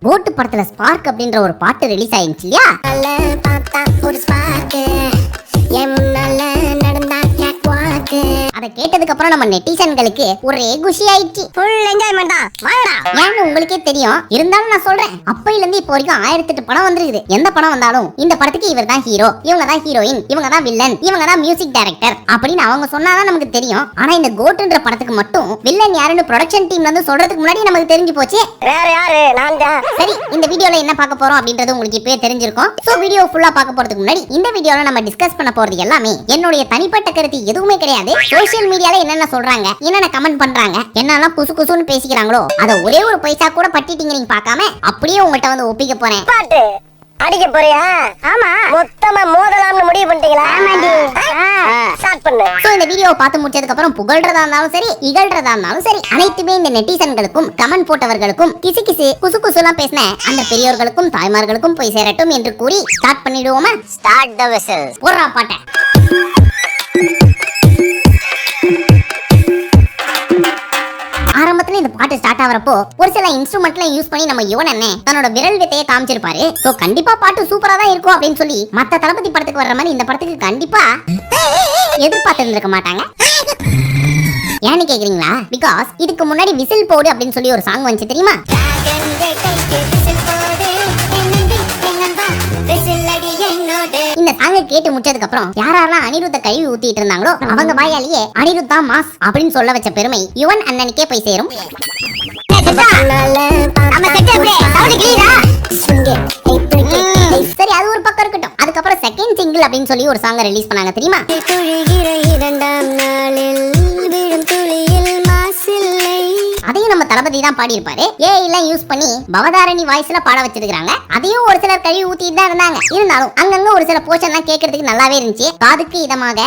கோட்டு படத்துல ஸ்பார்க் அப்படின்ற ஒரு பாட்டு ரிலீஸ் ஆயிருச்சு இல்லையா? அதை கேட்டதுக்கு அப்புறம் நம்ம நெட்டிசன்களுக்கு ஒரே குஷி ஆயிடுச்சு. ஃபுல் என்ஜாய்மெண்ட் தான். வாடா. ஏன்னு உங்களுக்கே தெரியும். இருந்தாலும் நான் சொல்றேன், அப்பையில இருந்து இப்போ வரைக்கும் 1008 படம் வந்திருக்குது. எந்த படம் வந்தாலும் இந்த படத்துக்கு இவர் தான் ஹீரோ, இவங்க தான் ஹீரோயின், இவங்க தான் வில்லன், இவங்க தான் மியூசிக் டைரக்டர் அப்படின்னு அவங்க சொன்னாதான் நமக்கு தெரியும். ஆனா இந்த கோட்டுன்ற படத்துக்கு மட்டும் வில்லன் யாருன்னு ப்ரொடக்ஷன் டீம்ல இருந்து சொல்றதுக்கு முன்னாடி நமக்கு தெரிஞ்சு போச்சு. வேற யாரு? நான் தான். சரி, இந்த வீடியோல என்ன பார்க்க போறோம் அப்படின்றது உங்களுக்கு இப்பவே தெரிஞ்சிருக்கும். சோ வீடியோ ஃபுல்லா பார்க்க போறதுக்கு முன்னாடி இந்த வீடியோல நம்ம டிஸ்கஸ் பண்ண போறது எல்லாமே என்னுடைய தனிப்பட்ட கருத்து எதுவுமே கிடையாது. சோஷியல் மீடியால என்னென்ன சொல்றாங்க, என்னென்ன கமெண்ட் பண்றாங்க, என்னெல்லாம் குசு குசுன்னு பேசிக்கிறாங்களோ அத ஒரே ஒரு பைசா கூட பட்டிட்டீங்க நீங்க பார்க்காம அப்படியே உங்கள்கிட்ட வந்து ஒப்பிக்க போறேன். பாட்டு அடிக்க போறியா? ஆமா, மொத்தமா மோதலாம்னு முடிவு பண்ணிட்டீங்களா? ஆமாடி. ஸ்டார்ட் பண்ணு. சோ இந்த வீடியோவை பார்த்து முடிச்சதுக்கு அப்புறம் புகழ்றதா இருந்தாலும் சரி, இகழ்றதா இருந்தாலும் சரி, அனைத்துமே இந்த நெட்டிசன்களுக்கும் கமெண்ட் போட்டவர்களுக்கும் கிசு கிசு குசு குசுலாம் பேசின அந்த பெரியோர்களுக்கும் தாய்மார்களுக்கும் போய் சேரட்டும் என்று கூறி ஸ்டார்ட் பண்ணிடுவோமா? Start the vessel. போறா பாட்ட. ஆரம்பத்துல இந்த பாட்டு ஸ்டார்ட் ஆவறப்போ ஒரு சில இன்ஸ்ட்ருமெண்ட்ல யூஸ் பண்ணி நம்ம யுவன் அண்ணன் தன்னோட விரல் வித்தையை காமிச்சிருப்பாரு. சோ கண்டிப்பா பாட்டு சூப்பரா தான் இருக்கும் அப்படின்னு சொல்லி மத்த தளபதி படத்துக்கு வர்ற மாதிரி இந்த படத்துக்கு கண்டிப்பா எதிர்பார்த்திருந்திருக்க மாட்டாங்க. ஏன்னு கேக்குறீங்களா? பிகாஸ் இதுக்கு முன்னாடி விசில் போடு அப்படின்னு சொல்லி ஒரு சாங் வந்துச்சு தெரியுமா? இந்த சாங்க கேட்டு முடிச்சதுக்கு அப்புறம் யாரெல்லாம் அனிருத்த கழுவி ஊத்திட்டு இருந்தாங்களோ அவங்க வாயாலேயே அனிருத்தா மாஸ் அப்படின்னு சொல்ல வச்ச பெருமை யுவன் அண்ணனுக்கே போய் சேரும். சரி, அது ஒரு பக்கம் இருக்கட்டும். அதுக்கப்புறம் செகண்ட் சிங்கிள் அப்படின்னு சொல்லி ஒரு சாங்க ரிலீஸ் பண்ணாங்க தெரியுமா? அதையும் நம்ம தளபதி தான் பாடி இருப்பாரு. ஏஐலாம் யூஸ் பண்ணி பவதாரணி வாய்ஸ்ல பாட வச்சிருக்காங்க. அதையும் ஒரு சிலர் கழுவி ஊத்திட்டு தான் இருந்தாங்க. இருந்தாலும் அங்கங்க ஒரு சில போர்ஷன்லாம் கேட்கறதுக்கு நல்லாவே இருந்துச்சு. காதுக்கு இதமாக.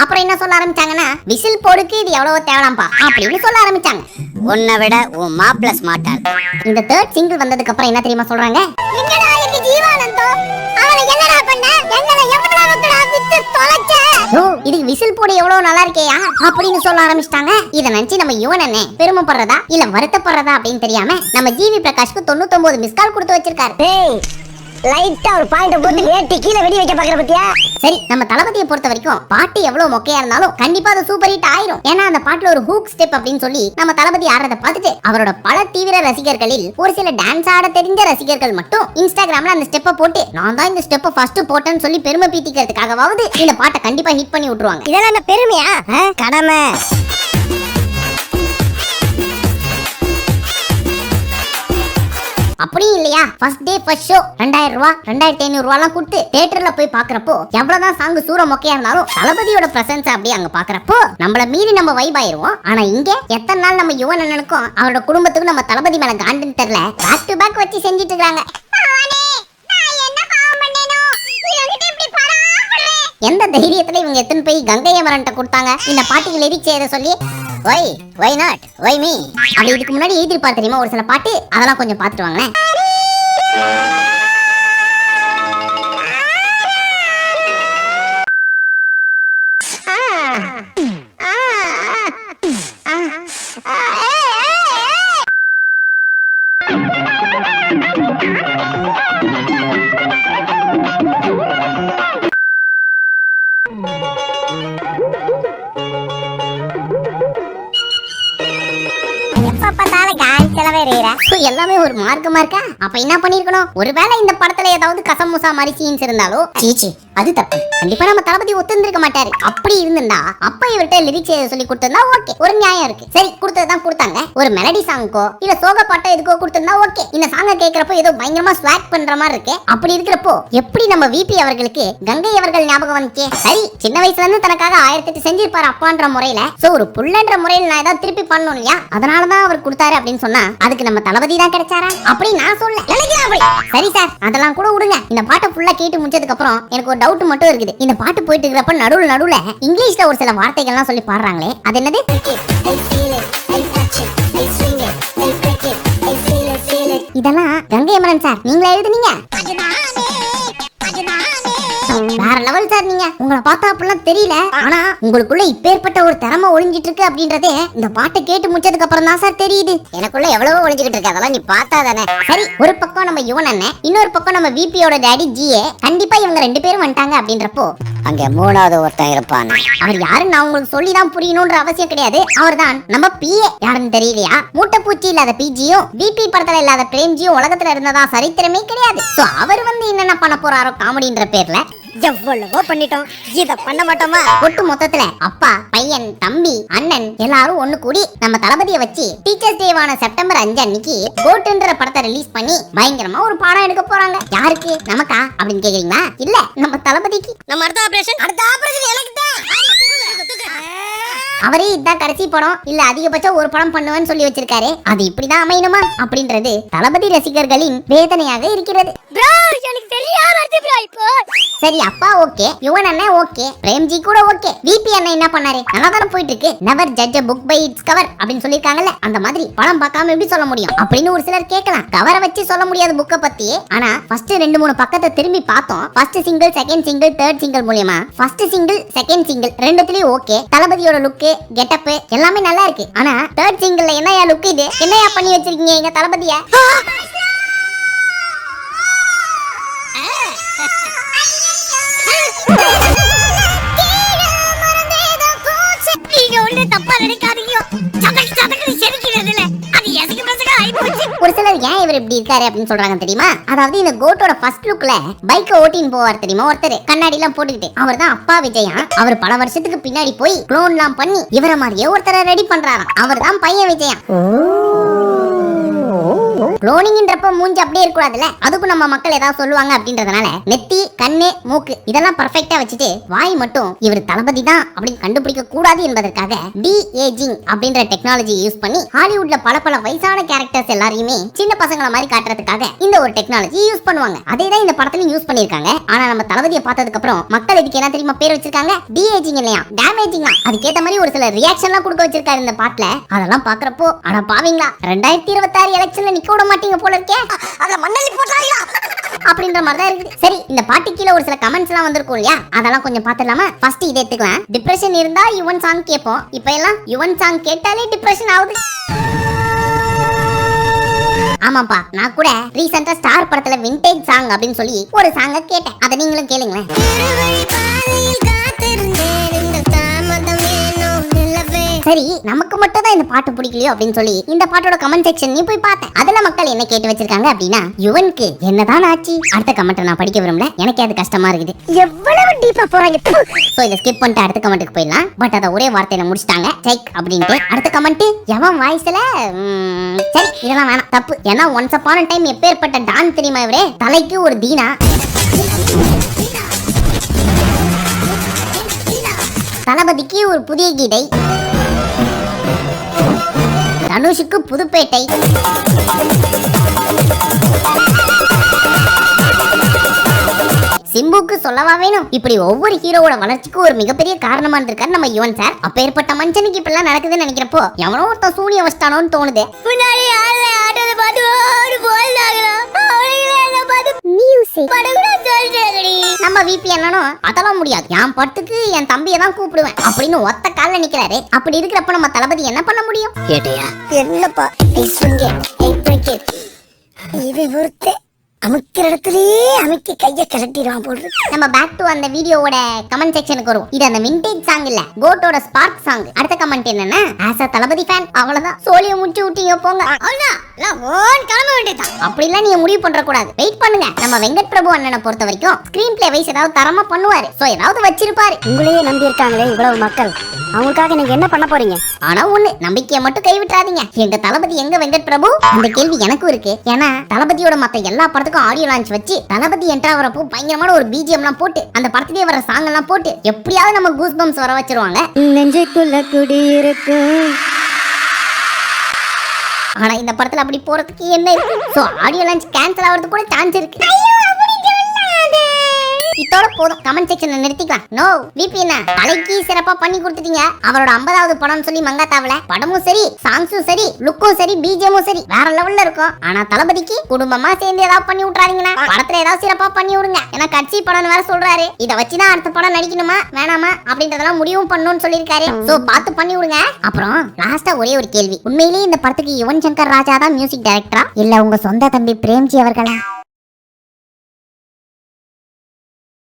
அப்புறம் என்ன சொல்ல ஆரம்பிச்சாங்கன்னா, விசில் போடுக்கு இது எவ்வளவு தேவலாம்பா அப்படின்னு சொல்ல ஆரம்பிச்சாங்க. உன்னை விட உன் மாப்ள ஸ்மார்ட்டா. இந்த தேர்ட் சிங்கிள் வந்ததுக்கு அப்புறம் என்ன தெரியுமா சொல்றாங்க? இதுக்கு விசில் போட எவ்வளவு நல்லா இருக்கேயா அப்படின்னு சொல்ல ஆரம்பிச்சிட்டாங்க. இதை நினைச்சு நம்ம யுவன் அண்ணன் பெருமைப்படுறதா இல்ல வருத்தப்படுறதா அப்படின்னு தெரியாம நம்ம ஜிவி பிரகாஷ்க்கு 99 மிஸ் கால் கொடுத்து வச்சிருக்காரு. லைட்டா ஒரு பாயிண்ட் போட்டு ஏத்தி கீழ வெடி வைக்க பாக்குற பத்தியா? சரி, நம்ம தளபதியை பொறுத்த வரைக்கும் பாட்டு எவ்வளவு மொக்கையா இருந்தாலும் கண்டிப்பா அது சூப்பர் ஹிட் ஆயிரும். ஏன்னா அந்த பாட்டுல ஒரு ஹூக் ஸ்டெப் அப்படின்னு சொல்லி நம்ம தளபதி ஆடுறத பார்த்துட்டு அவரோட பல தீவிர ரசிகர்களில் ஒரு சில டான்ஸ் ஆட தெரிஞ்ச ரசிகர்கள் மட்டும் இன்ஸ்டாகிராம்ல அந்த ஸ்டெப்பை போட்டு நான் தான் இந்த ஸ்டெப்பை ஃபர்ஸ்ட் போட்டேன்னு சொல்லி பெருமை பீத்திக்கிறதுக்காகவாவது இந்த பாட்டை கண்டிப்பா ஹிட் பண்ணி விட்டுருவாங்க. இதெல்லாம் என்ன பெருமையா? கடமை. அப்படியும் இல்லையா? ஃபர்ஸ்ட் டே ஃபர்ஸ்ட் ஷோ 2000 ரூபாய் 2500 ரூபாய்லாம் கொடுத்து தியேட்டர்ல போய் பாக்குறப்போ எவ்வளவுதான் சாங் சூற மொக்கையா இருந்தாலும் தளபதியோட பிரசன்ஸ் அப்படியே அங்க பாக்குறப்போ நம்மள மீறி நம்ம வைப் ஆயிருவோம். ஆனா இங்க எத்தனை நாள் நம்ம யுவன் அண்ணனுக்கும் அவரோட குடும்பத்துக்கும் நம்ம தளபதி மேல காண்டுன்னு தெரியல பேக் டு பேக் வச்சு செஞ்சுட்டு இருக்காங்க. எந்த தைரியத்துல இவங்க எத்தனை போய் கங்கை அமரன்ட்ட கொடுத்தாங்க இந்த பாட்டுக்கு லிரிக்ஸ் எழுத சொல்லி? வை நாட் வை மீ அப்படி இதுக்கு முன்னாடி எழுதிருப்பாரு தெரியுமா ஒரு சில பாட்டு, அதெல்லாம் கொஞ்சம் பாத்துட்டு வாங்க. எல்லாமே ஒரு மார்க்கமா இருக்கா? அப்ப என்ன பண்ணிருக்கணும்? ஒருவேளை இந்த படத்துல ஏதாவது கசமுசா மாதிரி சீன்ஸ் இருந்தாலோ சீச்சி அது தப்பு. கண்டிப்பா நம்ம தளபதி ஒத்துந்திருக்க மாட்டாரு. அப்படி இருந்தா அப்ப இவர்கிட்ட லிரிக்ஸ் எழுத சொல்லி கொடுத்திருந்தா ஓகே, ஒரு நியாயம் இருக்கு. சரி, கொடுத்ததான் கொடுத்தாங்க. ஒரு மெலடி சாங்கோ இல்ல சோக பாட்டோ எதுக்கோ கொடுத்திருந்தா ஓகே. இந்த சாங்க கேக்குறப்போ ஏதோ பயங்கரமா ஸ்வாக் பண்ற மாதிரி இருக்கு. அப்படி இருக்கிறப்போ எப்படி நம்ம விபி அவர்களுக்கு கங்கை அவர்கள் ஞாபகம் வந்துச்சு? சரி, சின்ன வயசுல இருந்து தனக்காக 1008 செஞ்சிருப்பாரு அப்பான்ற முறையில. சோ ஒரு புள்ளன்ற முறையில நான் ஏதாவது திருப்பி பண்ணணும் இல்லையா? அதனாலதான் அவர் கொடுத்தாரு அப்படின்னு சொன்னா அதுக்கு நம்ம தளபதி தான் கிடைச்சாரா அப்படி நான் சொல்ல. சரி சார், அதெல்லாம் கூட விடுங்க. இந்த பாட்டை ஃபுல்லா கேட்டு முடிச்சதுக்கு அப்புறம் எனக்கு ஒரு டவுட் மட்டும் இருக்குது. இந்த பாட்டு போயிட்டு இருக்கிறப்ப நடுவுல இங்கிலீஷ்ல ஒரு சில வார்த்தைகள்லாம் சொல்லி பாடுறாங்களே, அது என்னது? இதெல்லாம் கங்கை அமரன் சார் நீங்களே எழுதுனீங்க? வேற லெவல் சார். நீங்க உங்கள உங்களை பார்த்தா அப்படிலாம் தெரியல, ஆனா உங்களுக்குள்ள இப்பேற்பட்ட ஒரு திறமை ஒளிஞ்சிட்டு இருக்கு அப்படின்றதே இந்த பாட்டை கேட்டு முடிச்சதுக்கு அப்புறம் தான் சார் தெரியுது. எனக்குள்ள எவ்வளவோ ஒளிஞ்சிட்டு இருக்கு, அதெல்லாம் நீ பார்த்தா தானே. சரி, ஒரு பக்கம் நம்ம யுவன் அண்ணன், இன்னொரு பக்கம் நம்ம விபியோட டாடி ஜிஏ. கண்டிப்பா இவங்க 2 பேரும் வந்துட்டாங்க அப்படின்றப்போ அங்க 3வது ஒருத்தன் இருப்பான். அவர் யாருன்னு நான் உங்களுக்கு சொல்லிதான் புரியணும்ன்ற அவசியம் கிடையாது. அவர் தான் நம்ம பிஏ. யாருன்னு தெரியலையா? மூட்டைப்பூச்சி இல்லாத பிஜியும் விபி படத்துல இல்லாத பிரேம்ஜியும் உலகத்துல இருந்ததா சரித்திரமே கிடையாது. சோ அவர் வந்து என்னென்ன பண்ண போறாரோ காமெடின்ற பேர்ல எவ்வளவோ பண்ணிட்டோம், இத பண்ண மாட்டோமா? ஒட்டு மொத்தத்துல அப்பா, பையன், தம்பி, அண்ணன் எல்லாரும் ஒண்ணு கூடி நம்ம தளபதியை வச்சு டீச்சர்ஸ் டேவான செப்டம்பர் 5 அன்னைக்கு கோட்டுன்ற படத்தை ரிலீஸ் பண்ணி பயங்கரமா ஒரு பாடம் எடுக்க போறாங்க. யாருக்கு? நமக்கா அப்படின்னு கேக்குறீங்களா? இல்ல, நம்ம தளபதிக்கு. நம்ம அடுத்த ஆபரேஷன் எனக்கு தான். அவரே இதான் கடைசி படம், இல்ல அதிகபட்சம் ஒரு படம் பண்ணுவேன்னு சொல்லி வச்சிருக்காரு. அது இப்படிதான் அமையணுமா அப்படின்றது தளபதி ரசிகர்களின் வேதனையாக இருக்கிறது. சரி, அப்பா ஓகே, யுவன் அண்ணன் ஓகே, பிரேம்ஜி கூட ஓகே, விபி அண்ணன் என்ன பண்ணாரு? நல்லா தானே போயிட்டு இருக்கு. Never judge a book by its cover அப்படின்னு சொல்லிருக்காங்கல்ல, அந்த மாதிரி படம் பார்க்காம எப்படி சொல்ல முடியும் அப்படின்னு ஒரு சிலர் கேட்கலாம். கவரை வச்சு சொல்ல முடியாது புக்க பத்தி. ஆனா ஃபர்ஸ்ட் 2-3 பக்கத்தை திரும்பி பார்த்தோம். First single, second single, third single மூலமா ஃபர்ஸ்ட் சிங்கிள், செகண்ட் சிங்கிள் ரெண்டுத்துலயும் ஓகே. தளபதியோட லுக், கெட்டப் எல்லாமே நல்லா இருக்கு. ஆனா தேர்ட் சிங்கிள்ல என்னையா லுக் இது? என்னையா பண்ணி வச்சிருக்கீங்க எங்க தளபதிய? ஒரு சிலர் ஏன் இவர் இப்படி இருக்காரு அப்படின்னு சொல்றாங்க தெரியுமா? அதாவது இந்த கோட்டோட ஃபர்ஸ்ட் லுக்ல பைக்க ஓட்டின்னு போவார் தெரியுமா ஒருத்தர், கண்ணாடி எல்லாம் போட்டுக்கிட்டு. அவர் தான் அப்பா விஜயா. அவர் பல வருஷத்துக்கு பின்னாடி போய் க்ளோன் எல்லாம் பண்ணி இவரை மாதிரியே ஒருத்தரை ரெடி பண்றாராம். அவர் தான் பையன் விஜயா. க்ளோனிங்ன்றப்ப மூஞ்சி அப்படியே இருக்கக்கூடாதுல்ல, அதுக்கும் நம்ம மக்கள் ஏதாவது சொல்லுவாங்க அப்படின்றதுனால நெத்தி, கண்ணு, மூக்கு இதெல்லாம் பர்ஃபெக்ட்டா வச்சுட்டு வாய் மட்டும் இவர் தளபதி தான் அப்படின்னு கண்டுபிடிக்க கூடாது என்பதற்காக டி ஏஜிங் அப்படின்ற டெக்னாலஜி யூஸ் பண்ணி ஹாலிவுட்ல பல வயசான கேரக்டர்ஸ் எல்லாரையுமே சின்ன பசங்கள மாதிரி காட்டுறதுக்காக இந்த ஒரு டெக்னாலஜி யூஸ் பண்ணுவாங்க. அதே தான் இந்த படத்துலயும் யூஸ் பண்ணிருக்காங்க. ஆனா நம்ம தளபதியை பார்த்ததுக்கு அப்புறம் மக்கள் இதுக்கு என்ன தெரியுமா பேர் வச்சிருக்காங்க? டி ஏஜிங் இல்லையா, டேமேஜிங். அதுக்கேத்த மாதிரி ஒரு சில ரியாக்ஷன்லாம் கொடுக்க வச்சிருக்காரு இந்த பாட்டுல. அதெல்லாம் பாக்குறப்போ ஆனா பாவீங்களா, 2026 எலெக்ஷன்ல நிக்க விட மாட்டீங்க போல இருக்கே, அத மண்ணலி போட்டாயா அப்படின்ற மாதிரி தான் இருக்குது. சரி, இந்த பாட்டு கீழ ஒரு சில கமெண்ட்ஸ் எல்லாம் வந்திருக்கும் இல்லையா, அதெல்லாம் கொஞ்சம் பாத்துடலாமா? ஃபர்ஸ்ட் இதை எடுத்துக்கலாம். டிப்ரெஷன் இருந்தா யுவன் சாங் கேட்போம், இப்போ எல்லாம் யுவன் சாங் கேட்டாலே டிப்ரெஷன் ஆகுது. ஆமாப்பா, நான் கூட ரீசெண்டா ஸ்டார் படத்துல விண்டேஜ் சாங் அப்படின்னு சொல்லி ஒரு சாங்க கேட்டேன். அதை நீங்களும் கேளுங்களேன். சரி, நமக்கு மட்டும் தான் இந்த பாட்டு பிடிக்கலையோ அப்படின்னு சொல்லி இந்த பாட்டோட கமெண்ட் செக்ஷன் நீ போய் பார்த்தேன். அதுல மக்கள் என்ன கேட்டு வச்சிருக்காங்க அப்படின்னா, யுவனுக்கு என்னதான் ஆச்சு? அடுத்த கமெண்ட் நான் படிக்க விரும்பல, எனக்கு அது கஷ்டமா இருக்குது. எவ்வளவு டீப்பா போறாங்க. சோ இத ஸ்கிப் பண்ணிட்டு அடுத்த கமெண்ட்டுக்கு போயிடலாம். பட் அத ஒரே வார்த்தையில முடிச்சிட்டாங்க, செக் அப்படின்ட்டு. அடுத்த கமெண்ட் எவன் வாய்ஸ்ல? சரி, இதெல்லாம் வேணாம், தப்பு. ஏன்னா ஒன்ஸ் அப்பான் a டைம் எப்பேற்பட்ட டான் தெரியுமா இவரே? தலைக்கு ஒரு தீனா, தளபதிக்கு ஒரு புதிய கீதை, தனுஷுக்கு புதுப்பேட்டை, சிம்புக்கு சொல்லவா வேணும். இப்படி ஒவ்வொரு ஹீரோவோட வளர்ச்சிக்கு ஒரு மிகப்பெரிய காரணமா இருக்காரு நம்ம யுவன் சார். அப்பேற்பட்ட மனுஷனுக்கு இப்ப எல்லாம் நடக்குதுன்னு நினைக்கிறப்போ எவனோ ஒருத்தன் சூனிய வச்சிட்டானோன்னு தோணுது. நம்ம விபி என்னனும் அதெல்லாம் முடியாது, என் படத்துக்கு என் தம்பியை தான் கூப்பிடுவேன் அப்படின்னு ஒத்த கால்ல நிக்கிறாரு. அப்படி இருக்கிறப்ப நம்ம தளபதி என்ன பண்ண முடியும்? கேட்டியா? என்னப்பா இது ஒருத்தே அமுக்கிற இடத்துலயே அமுக்கி கைய கலட்டிடுவான் போடுறது. நம்ம பேக் டு அந்த வீடியோவோட கமெண்ட் செக்ஷனுக்கு வருவோம். இது அந்த விண்டேஜ் சாங் இல்ல, கோட்டோட ஸ்பார்க் சாங். அடுத்த கமெண்ட் என்னன்னா, ஆஸ் அ தளபதி ஃபேன் அவ்வளவுதான், சோழிய முடிச்சு விட்டீங்க போங்க, அவ்வளவுதான், கிளம்ப வேண்டியதான். அப்படிலாம் நீங்க முடிவு பண்ற கூடாது, வெயிட் பண்ணுங்க. நம்ம வெங்கட் பிரபு அண்ணனை பொறுத்த வரைக்கும் ஸ்கிரீன் பிளே வைஸ் ஏதாவது தரமா பண்ணுவாரு. சோ ஏதாவது வச்சிருப்பாரு. உங்களையே நம்பி இருக்காங்களே இவ்வளவு மக்கள், அவங்களுக்காக நீங்க என்ன பண்ண போறீங்க? ஆனா ஒண்ணு, நம்பிக்கையை மட்டும் கைவிட்டுறாதீங்க. எங்க தளபதி எங்க வெங்கட் பிரபு? அந்த கேள்வி எனக்கும் இருக்கு. ஏன்னா தளபதியோட மத்த எல்லா படத்துக்கும் ஆடியோ லான்ச் வச்சு தளபதி என்ட்ரா வரப்போ பயங்கரமான ஒரு பிஜிஎம் எல்லாம் போட்டு அந்த படத்திலே வர சாங் எல்லாம் போட்டு எப்படியாவது நம்ம கூஸ் பம்ப்ஸ் வர வச்சிருவாங்க. நெஞ்சுக்குள்ள குடியிருக்கு. ஆனா இந்த படத்துல அப்படி போறதுக்கு என்ன இருக்கு? சோ ஆடியோ லான்ச் கேன்சல் ஆவறது கூட சான்ஸ் இருக்கு. இதோட போதும், கமெண்ட் செக்ஷன்ல நிறுத்திக்கலாம். நோ விபி என்ன தலைக்கு சிறப்பா பண்ணி கொடுத்துட்டீங்க. அவரோட 50வது படம்னு சொல்லி மங்காத்தாவல படமும் சரி, சாங்ஸும் சரி, லுக்கும் சரி, பிஜிஎமும் சரி வேற லெவல்ல இருக்கும். ஆனா தளபதிக்கு குடும்பமா சேர்ந்து ஏதாவது பண்ணி விட்டுறாதீங்கன்னா படத்துல ஏதாவது சிறப்பா பண்ணி விடுங்க. ஏன்னா கட்சி படம் வேற சொல்றாரு. இத வச்சுதான் அடுத்த படம் நடிக்கணுமா வேணாமா அப்படின்றதெல்லாம் முடிவும் பண்ணணும்னு சொல்லியிருக்காரு. சோ பார்த்து பண்ணி விடுங்க. அப்புறம் லாஸ்டா ஒரே ஒரு கேள்வி, உண்மையிலேயே இந்த படத்துக்கு யுவன் சங்கர் ராஜா தான் மியூசிக் டைரக்டரா இல்ல உங்க சொந்த தம்பி பிரேம்ஜி அவர்களா?